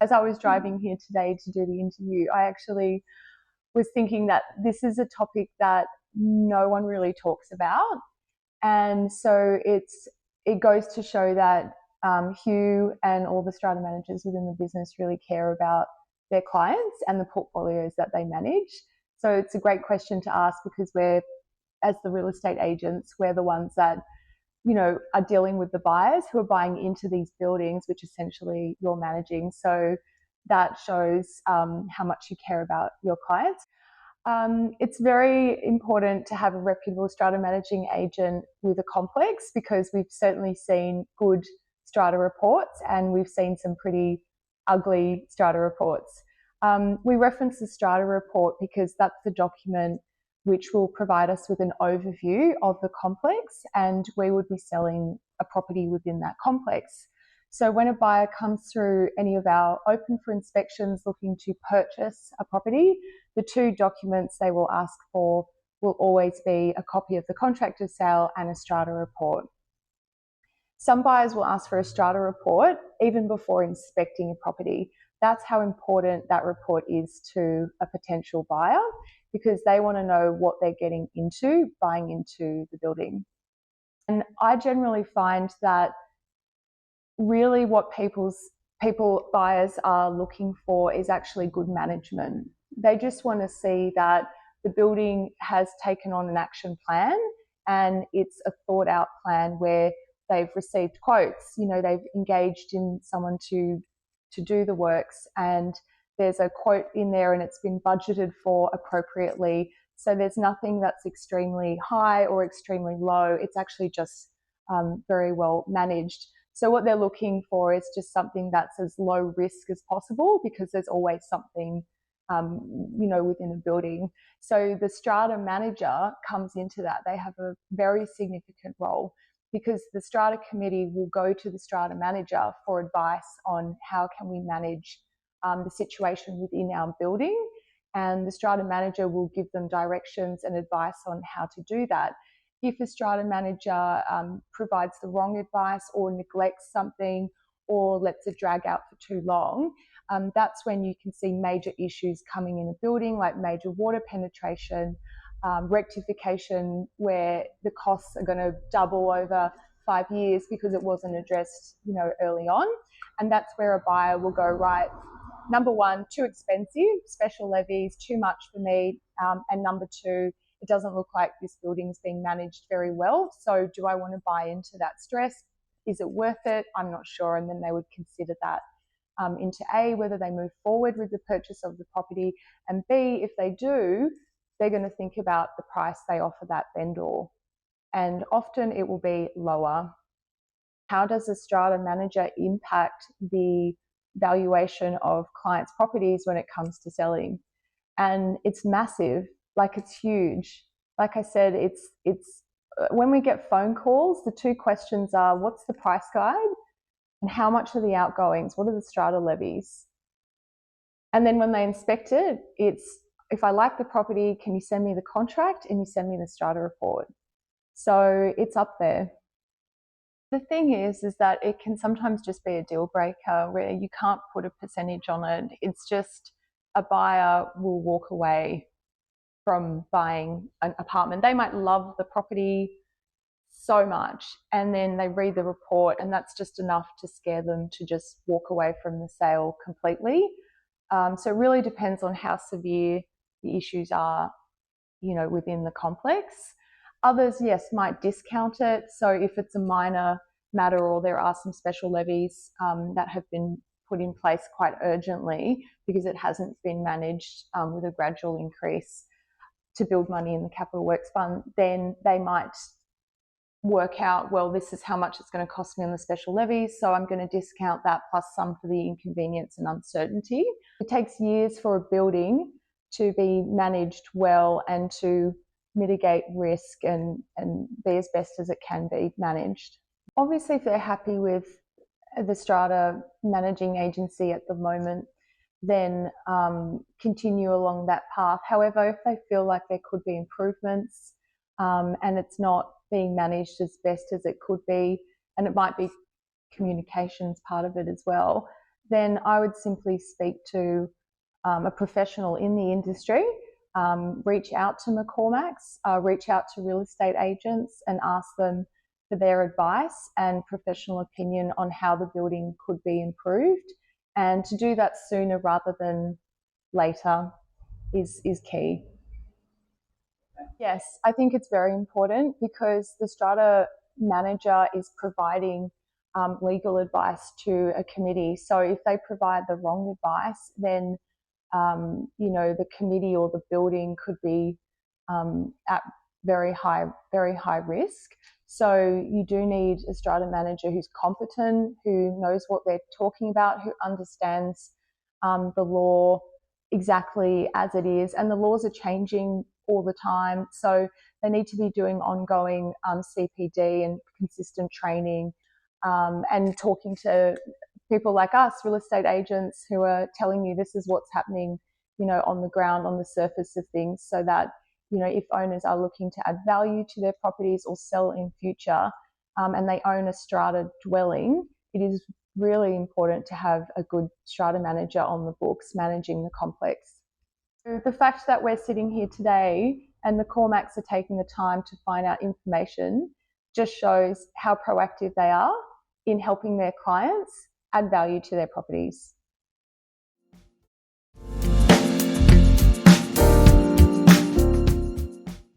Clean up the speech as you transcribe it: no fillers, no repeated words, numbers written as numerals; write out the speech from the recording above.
as I was driving here today to do the interview, I actually was thinking that this is a topic that no one really talks about. And so it goes to show that Hugh and all the strata managers within the business really care about their clients and the portfolios that they manage. So it's a great question to ask, because we're, as the real estate agents, we're the ones that, you know, are dealing with the buyers who are buying into these buildings, which essentially you're managing. So that shows how much you care about your clients. It's very important to have a reputable strata managing agent with a complex, because we've certainly seen good strata reports and we've seen some pretty ugly strata reports. We reference the strata report because that's the document which will provide us with an overview of the complex, and we would be selling a property within that complex. So when a buyer comes through any of our open for inspections looking to purchase a property, the two documents they will ask for will always be a copy of the contract of sale and a strata report. Some buyers will ask for a strata report even before inspecting a property. That's how important that report is to a potential buyer, because they want to know what they're getting into buying into the building. And I generally find that really what buyers are looking for is actually good management. They just want to see that the building has taken on an action plan, and it's a thought out plan where they've received quotes, you know, they've engaged in someone to do the works, and there's a quote in there and it's been budgeted for appropriately. So there's nothing that's extremely high or extremely low. It's actually just very well managed. So what they're looking for is just something that's as low risk as possible, because there's always something, you know, within a building. So the strata manager comes into that. They have a very significant role, because the strata committee will go to the strata manager for advice on how can we manage the situation within our building, and the strata manager will give them directions and advice on how to do that. If a strata manager provides the wrong advice or neglects something or lets it drag out for too long, that's when you can see major issues coming in a building, like major water penetration, rectification, where the costs are going to double over 5 years because it wasn't addressed, you know, early on. And that's where a buyer will go, right, number one, too expensive, special levies, too much for me, and number two, it doesn't look like this building's being managed very well. So do I want to buy into that stress? Is it worth it? I'm not sure. And then they would consider that into A, whether they move forward with the purchase of the property, and B, if they do, they're going to think about the price they offer that vendor. And often it will be lower. How does a strata manager impact the valuation of clients' properties when it comes to selling? And it's massive. Like, it's huge. Like I said, it's when we get phone calls, the two questions are, what's the price guide and how much are the outgoings? What are the strata levies? And then when they inspect it, it's, if I like the property, can you send me the contract and you send me the strata report? So it's up there. The thing is that it can sometimes just be a deal breaker where you can't put a percentage on it. It's just a buyer will walk away from buying an apartment. They might love the property so much, and then they read the report, and that's just enough to scare them to just walk away from the sale completely. So it really depends on how severe the issues are, you know, within the complex. Others, yes, might discount it. So if it's a minor matter or there are some special levies that have been put in place quite urgently because it hasn't been managed with a gradual increase to build money in the capital works fund, then they might work out, well, this is how much it's going to cost me on the special levies, so I'm going to discount that plus some for the inconvenience and uncertainty. It takes years for a building to be managed well and to mitigate risk and be as best as it can be managed. Obviously, if they're happy with the strata managing agency at the moment, then continue along that path. However, if they feel like there could be improvements and it's not being managed as best as it could be, and it might be communications part of it as well, then I would simply speak to a professional in the industry, reach out to McCormack's, reach out to real estate agents and ask them for their advice and professional opinion on how the building could be improved. And to do that sooner rather than later is key. Yes, I think it's very important because the strata manager is providing legal advice to a committee. So if they provide the wrong advice, then the committee or the building could be at very high risk. So you do need a strata manager who's competent, who knows what they're talking about, who understands the law exactly as it is. And the laws are changing all the time. So they need to be doing ongoing CPD and consistent training and talking to people like us, real estate agents, who are telling you this is what's happening, on the ground, on the surface of things, so that, if owners are looking to add value to their properties or sell in future, and they own a strata dwelling, it is really important to have a good strata manager on the books managing the complex. So the fact that we're sitting here today and the Cormacks are taking the time to find out information just shows how proactive they are in helping their clients add value to their properties.